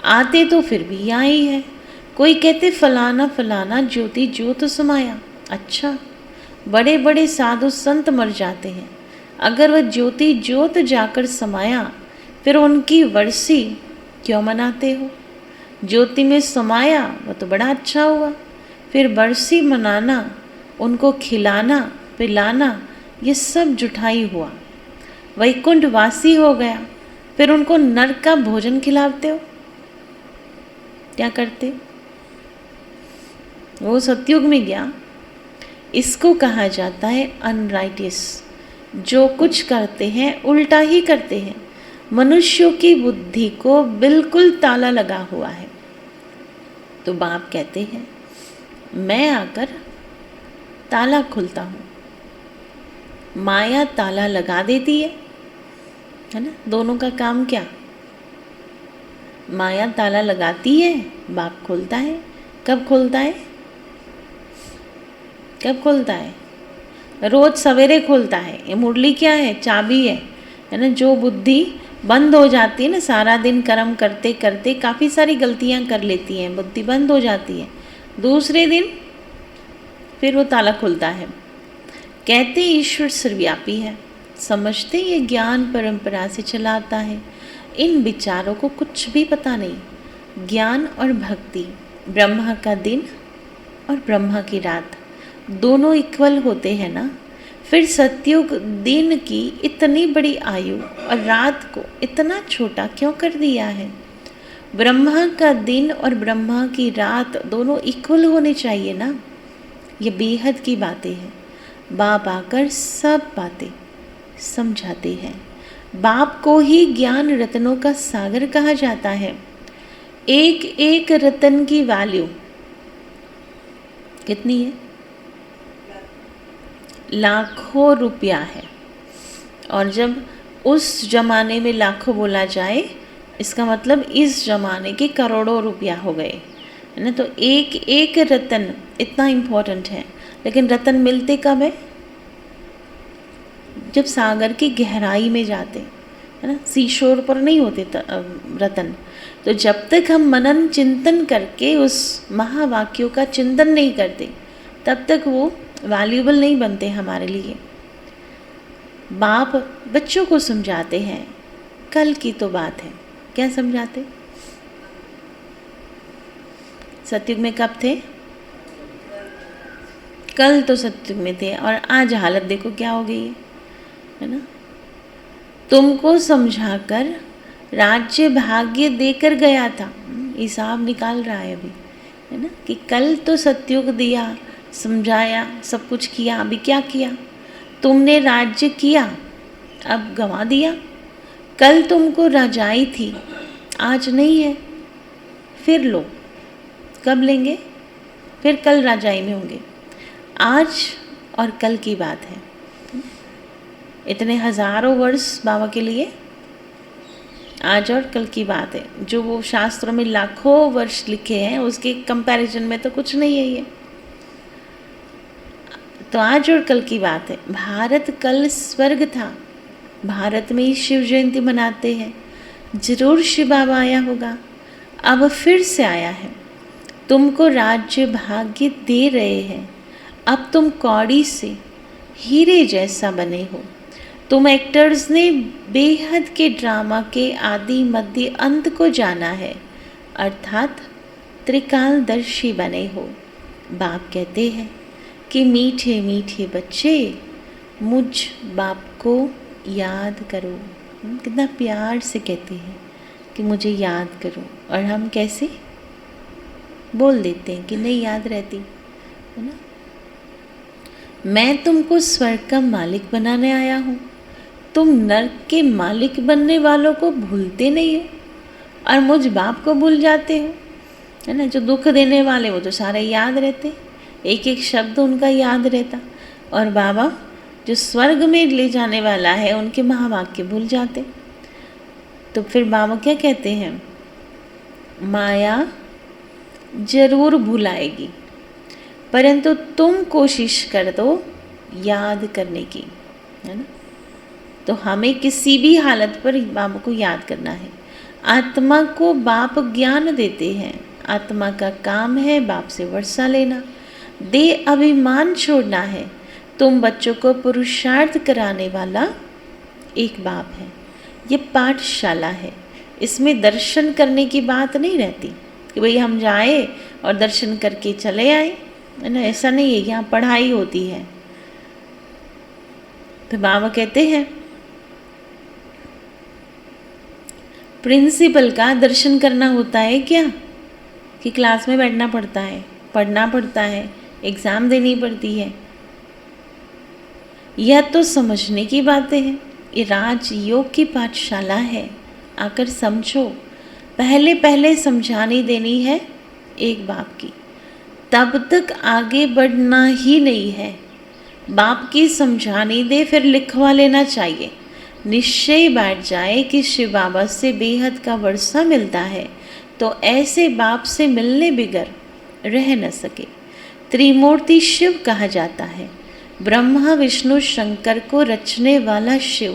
आते तो फिर भी यहाँ ही है। कोई कहते फलाना फलाना ज्योति ज्योत समाया। अच्छा, बड़े बड़े साधु संत मर जाते हैं। अगर वह ज्योति ज्योत जाकर समाया, फिर उनकी वर्षी क्यों मनाते हो? ज्योति में समाया वो तो बड़ा अच्छा हुआ, फिर बरसी मनाना, उनको खिलाना पिलाना, ये सब जुठाई हुआ। वैकुंठ वासी हो गया, फिर उनको नरक का भोजन खिलाते हो। क्या करते? वो सतयुग में गया। इसको कहा जाता है अनराइटियस। जो कुछ करते हैं उल्टा ही करते हैं। मनुष्यों की बुद्धि को बिल्कुल ताला लगा हुआ है। तो बाप कहते हैं मैं आकर ताला खुलता हूँ। माया ताला लगा देती है ना। दोनों का काम क्या? माया ताला लगाती है, बाप खोलता है। कब खोलता है? कब खोलता है? रोज सवेरे खोलता है। ये मुरली क्या है? चाबी है ना। जो बुद्धि बंद हो जाती है ना, सारा दिन कर्म करते करते काफ़ी सारी गलतियां कर लेती हैं, बुद्धि बंद हो जाती है। दूसरे दिन फिर वो ताला खुलता है। कहते ईश्वर सर्वव्यापी है, समझते ये ज्ञान परंपरा से चला आता है। इन विचारों को कुछ भी पता नहीं। ज्ञान और भक्ति, ब्रह्मा का दिन और ब्रह्मा की रात दोनों इक्वल होते हैं ना। फिर सतयुग दिन की इतनी बड़ी आयु और रात को इतना छोटा क्यों कर दिया है? ब्रह्मा का दिन और ब्रह्मा की रात दोनों इक्वल होने चाहिए ना। ये बेहद की बातें हैं। बाप आकर सब बातें समझाते हैं। बाप को ही ज्ञान रत्नों का सागर कहा जाता है। एक एक रत्न की वैल्यू कितनी है? लाखों रुपया है। और जब उस जमाने में लाखों बोला जाए, इसका मतलब इस जमाने के करोड़ों रुपया हो गए, है ना। तो एक एक रत्न इतना इम्पोर्टेंट है। लेकिन रत्न मिलते कब है? जब सागर की गहराई में जाते, है ना। सीशोर पर नहीं होते रत्न। तो जब तक हम मनन चिंतन करके उस महावाक्यों का चिंतन नहीं करते, तब तक वो वैल्यूएबल नहीं बनते हमारे लिए। बाप बच्चों को समझाते हैं। कल की तो बात है, क्या समझाते? सतयुग में कब थे? कल तो सतयुग में थे, और आज हालत देखो क्या हो गई है ना। तुमको समझाकर राज्य भाग्य देकर गया था। हिसाब निकाल रहा है अभी, है ना, कि कल तो सतयुग दिया, समझाया, सब कुछ किया। अभी क्या किया? तुमने राज्य किया, अब गंवा दिया। कल तुमको रजाई थी, आज नहीं है, फिर लो। कब लेंगे? फिर कल रजाई में होंगे। आज और कल की बात है। इतने हजारों वर्ष बाबा के लिए आज और कल की बात है। जो वो शास्त्रों में लाखों वर्ष लिखे हैं उसके कंपैरिजन में तो कुछ नहीं है ये। तो आज और कल की बात है। भारत कल स्वर्ग था, भारत में ही शिव जयंती मनाते हैं। जरूर शिव बाबा आया होगा, अब फिर से आया है। तुमको राज्य भाग्य दे रहे हैं। अब तुम कौड़ी से हीरे जैसा बने हो। तुम एक्टर्स ने बेहद के ड्रामा के आदि मध्य अंत को जाना है, अर्थात त्रिकालदर्शी बने हो। बाप कहते हैं कि मीठे मीठे बच्चे मुझ बाप को याद करो। कितना प्यार से कहते हैं कि मुझे याद करो, और हम कैसे बोल देते हैं कि नहीं याद रहती है ना। मैं तुमको स्वर्ग का मालिक बनाने आया हूँ, तुम नर्क के मालिक बनने वालों को भूलते नहीं हो और मुझ बाप को भूल जाते हो, है ना। जो दुख देने वाले वो तो सारे याद रहते, एक एक शब्द उनका याद रहता, और बाबा जो स्वर्ग में ले जाने वाला है उनके महावाक्य भूल जाते। तो फिर बाबा क्या कहते हैं, माया जरूर भुलाएगी, परंतु तुम कोशिश कर दो याद करने की, है ना। तो हमें किसी भी हालत पर बाबा को याद करना है। आत्मा को बाप ज्ञान देते हैं, आत्मा का काम है बाप से वर्षा लेना। दे अभिमान छोड़ना है। तुम बच्चों को पुरुषार्थ कराने वाला एक बाप है। ये पाठशाला है, इसमें दर्शन करने की बात नहीं रहती कि भाई हम जाए और दर्शन करके चले आए, है ना। ऐसा नहीं है, यहाँ पढ़ाई होती है। तो बाबा कहते हैं प्रिंसिपल का दर्शन करना होता है क्या, कि क्लास में बैठना पड़ता है, पढ़ना पड़ता है, एग्ज़ाम देनी पड़ती है। यह तो समझने की बातें हैं। ये राजयोग की पाठशाला है, आकर समझो। पहले पहले समझानी देनी है एक बाप की, तब तक आगे बढ़ना ही नहीं है। बाप की समझानी दे, फिर लिखवा लेना चाहिए। निश्चय बैठ जाए कि शिव बाबा से बेहद का वर्षा मिलता है, तो ऐसे बाप से मिलने बिगर रह न सके। त्रिमूर्ति शिव कहा जाता है। ब्रह्मा विष्णु शंकर को रचने वाला शिव,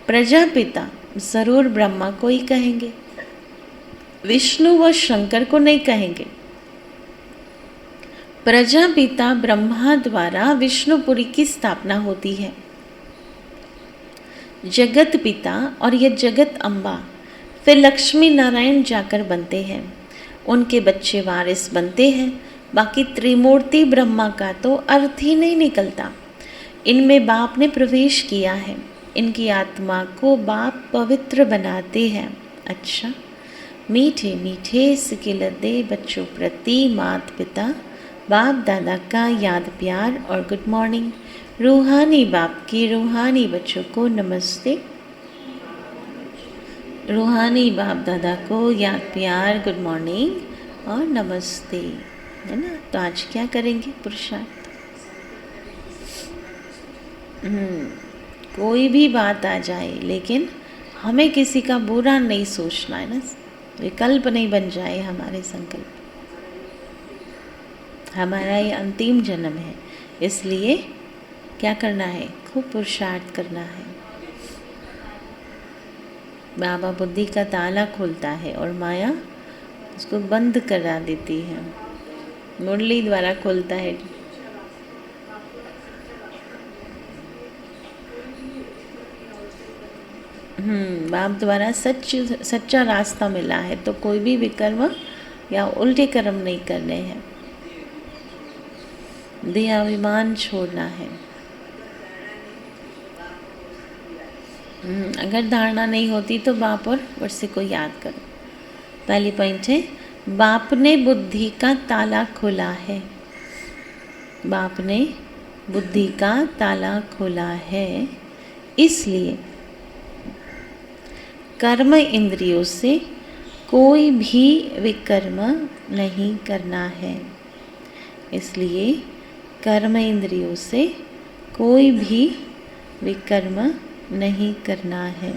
प्रजापिता जरूर ब्रह्मा को ही कहेंगे, विष्णु व शंकर को नहीं कहेंगे। प्रजापिता ब्रह्मा द्वारा विष्णुपुरी की स्थापना होती है। जगत पिता और यह जगत अम्बा फिर लक्ष्मी नारायण जाकर बनते हैं, उनके बच्चे वारिस बनते हैं। बाकी त्रिमूर्ति ब्रह्मा का तो अर्थ ही नहीं निकलता। इनमें बाप ने प्रवेश किया है, इनकी आत्मा को बाप पवित्र बनाते हैं। अच्छा, मीठे मीठे सिकिल दे बच्चों प्रति माता पिता बाप दादा का याद प्यार और गुड मॉर्निंग। रूहानी बाप की रूहानी बच्चों को नमस्ते। रूहानी बाप दादा को याद प्यार गुड मॉर्निंग और नमस्ते, है ना। तो आज क्या करेंगे, पुरुषार्थ। कोई भी बात आ जाए, लेकिन हमें किसी का बुरा नहीं सोचना है ना, विकल्प नहीं बन जाए हमारे संकल्प। हमारा ये अंतिम जन्म है, इसलिए क्या करना है, खूब पुरुषार्थ करना है। बाबा बुद्धि का ताला खोलता है और माया उसको बंद करा देती है, मुरली द्वारा खोलता है। बाप द्वारा सच्चा रास्ता मिला है, तो कोई भी विकर्म या उल्टे कर्म नहीं करने हैं। देहाभिमान छोड़ना है। अगर धारणा नहीं होती तो बाप और वर्षे को याद करो। पहली पॉइंट है, बाप ने बुद्धि का ताला खोला है। बाप ने बुद्धि का ताला खोला है, इसलिए कर्म इंद्रियों से कोई भी विकर्म नहीं करना है। इसलिए कर्म इंद्रियों से कोई भी विकर्म नहीं करना है।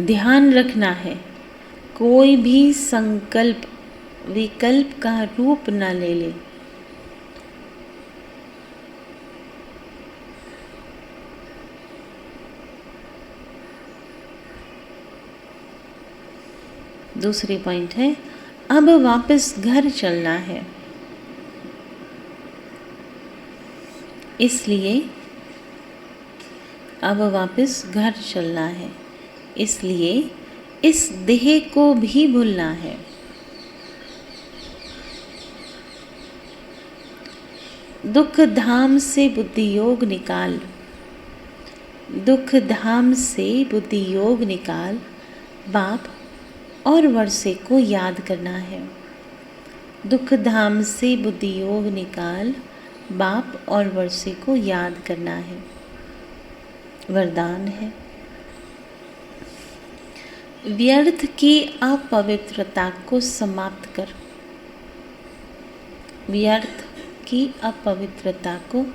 ध्यान रखना है, कोई भी संकल्प विकल्प का रूप न ले ले। दूसरी पॉइंट है, अब वापस घर चलना है। इसलिए अब वापस घर चलना है, इसलिए इस देह को भी भूलना है। दुख धाम से बुद्धि योग निकाल, दुख धाम से बुद्धि योग निकाल, बाप और वर्षे को याद करना है। दुख धाम से बुद्धि योग निकाल, बाप और वर्षे को याद करना है। वरदान है, व्यर्थ की अपवित्रता को समाप्त कर, व्यर्थ की अपवित्रता को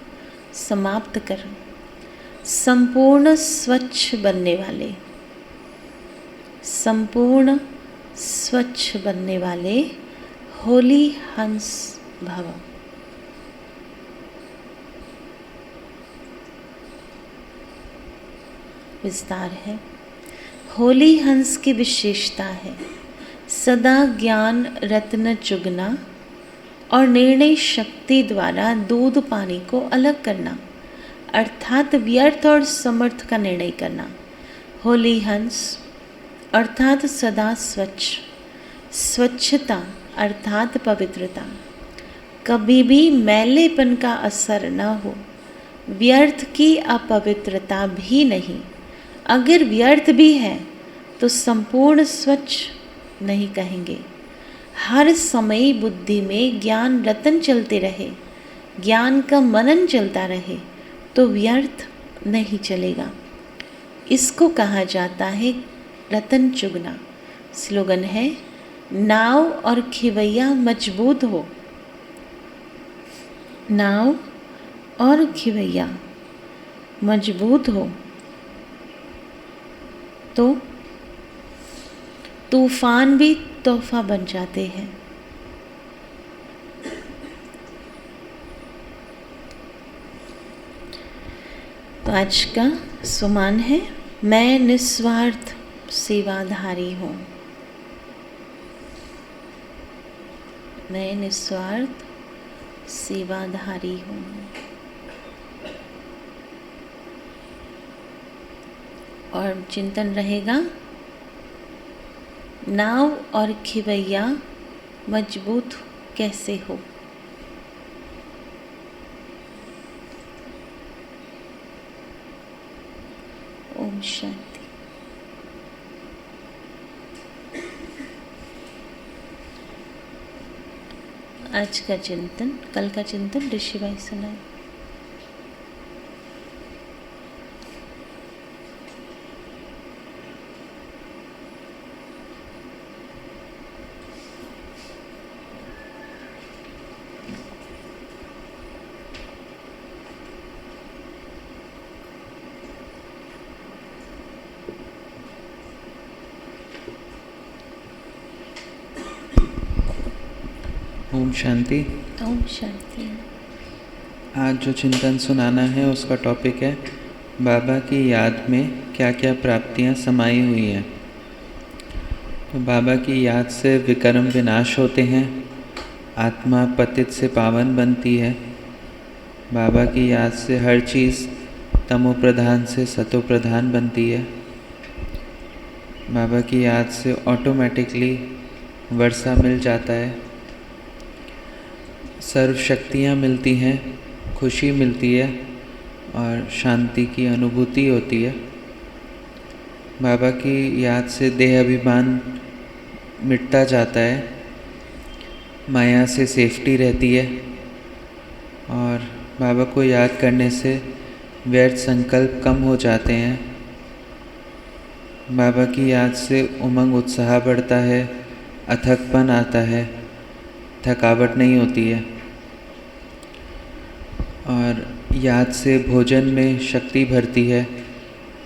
समाप्त कर, संपूर्ण स्वच्छ बनने वाले, संपूर्ण स्वच्छ बनने वाले होली हंस भव। विस्तार है, होली हंस की विशेषता है सदा ज्ञान रत्न चुगना और निर्णय शक्ति द्वारा दूध पानी को अलग करना, अर्थात व्यर्थ और समर्थ का निर्णय करना। होली हंस अर्थात सदा स्वच्छ, स्वच्छता अर्थात पवित्रता, कभी भी मैलेपन का असर न हो, व्यर्थ की अपवित्रता भी नहीं। अगर व्यर्थ भी है तो संपूर्ण स्वच्छ नहीं कहेंगे। हर समय बुद्धि में ज्ञान रतन चलते रहे, ज्ञान का मनन चलता रहे तो व्यर्थ नहीं चलेगा। इसको कहा जाता है रतन चुगना। स्लोगन है, नाव और खिवैया मजबूत हो, नाव और खिवैया मजबूत हो तो तूफान भी तोहफा बन जाते हैं। तो आज का सुमान है, मैं निस्वार्थ सेवाधारी हूँ, मैं निस्वार्थ सेवाधारी हूँ। और चिंतन रहेगा, नाव और खिवैया मजबूत कैसे हो। ओम शांति। आज का चिंतन, कल का चिंतन ऋषि भाई सुनाए।
ओम शांति।
ओम शांति।
आज जो चिंतन सुनाना है उसका टॉपिक है, बाबा की याद में क्या क्या प्राप्तियां समाई हुई हैं। तो बाबा की याद से विकर्म विनाश होते हैं, आत्मा पतित से पावन बनती है। बाबा की याद से हर चीज़ तमो प्रधान से सतो प्रधान बनती है। बाबा की याद से ऑटोमेटिकली वर्षा मिल जाता है, सर्व शक्तियाँ मिलती हैं, खुशी मिलती है और शांति की अनुभूति होती है। बाबा की याद से देह अभिमान मिटता जाता है, माया से सेफ्टी रहती है और बाबा को याद करने से व्यर्थ संकल्प कम हो जाते हैं। बाबा की याद से उमंग उत्साह बढ़ता है, अथकपन आता है, थकावट नहीं होती है और याद से भोजन में शक्ति भरती है,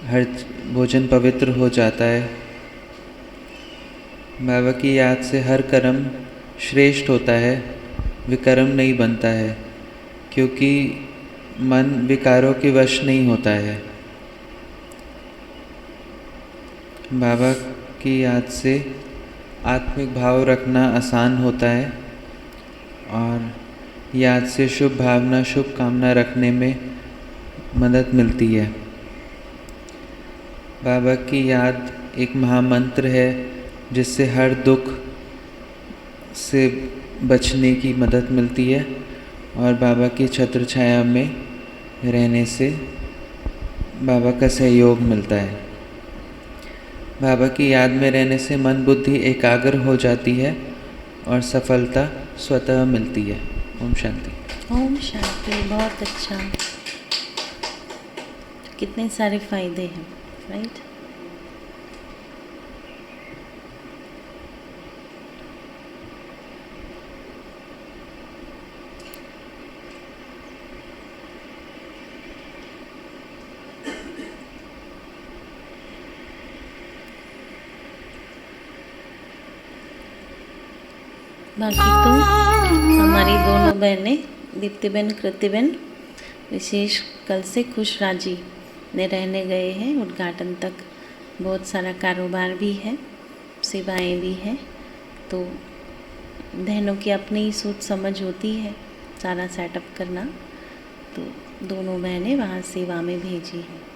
हर भोजन पवित्र हो जाता है। बाबा की याद से हर कर्म श्रेष्ठ होता है, विकर्म नहीं बनता है, क्योंकि मन विकारों के वश नहीं होता है। बाबा की याद से आत्मिक भाव रखना आसान होता है और याद से शुभ भावना, शुभ कामना रखने में मदद मिलती है। बाबा की याद एक महामंत्र है जिससे हर दुख से बचने की मदद मिलती है और बाबा की छत्र छाया में रहने से बाबा का सहयोग मिलता है। बाबा की याद में रहने से मन बुद्धि एकाग्र हो जाती है और सफलता स्वतः मिलती है। ओम शांति।
ओम शांति। बहुत अच्छा, कितने सारे फायदे हैं, राइट। बाकी तो हमारी दोनों बहनें दीप्तिबेन, कृतिबेन विशेष कल से खुश राजी में रहने गए हैं। उद्घाटन तक बहुत सारा कारोबार भी है, सेवाएं भी हैं, तो बहनों की अपनी ही सोच समझ होती है सारा सेटअप करना, तो दोनों बहनें वहाँ सेवा में भेजी हैं।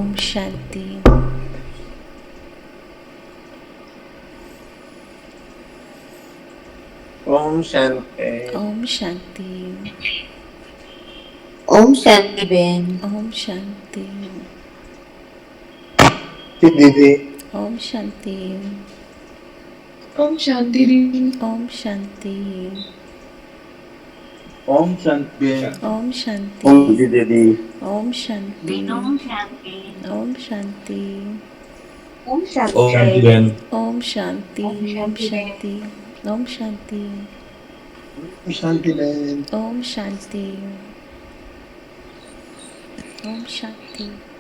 ओम शांति।
ओम शांति।
ओम शांति।
ओम शांति बेन।
ओम शांति।
दीदी।
ओम शांति।
ओम शांति दीदी।
ओम शांति।
ओम शांति।
ओम शांति।
ओम दीदी।
ओम शांति।
ओम शांति।
ओम शांति।
ओम शांति।
ओम शांति बहन।
ओम शांति। ओम शांति। ओम शांति।
शांति बहन।
ओम शांति। ओम शांति।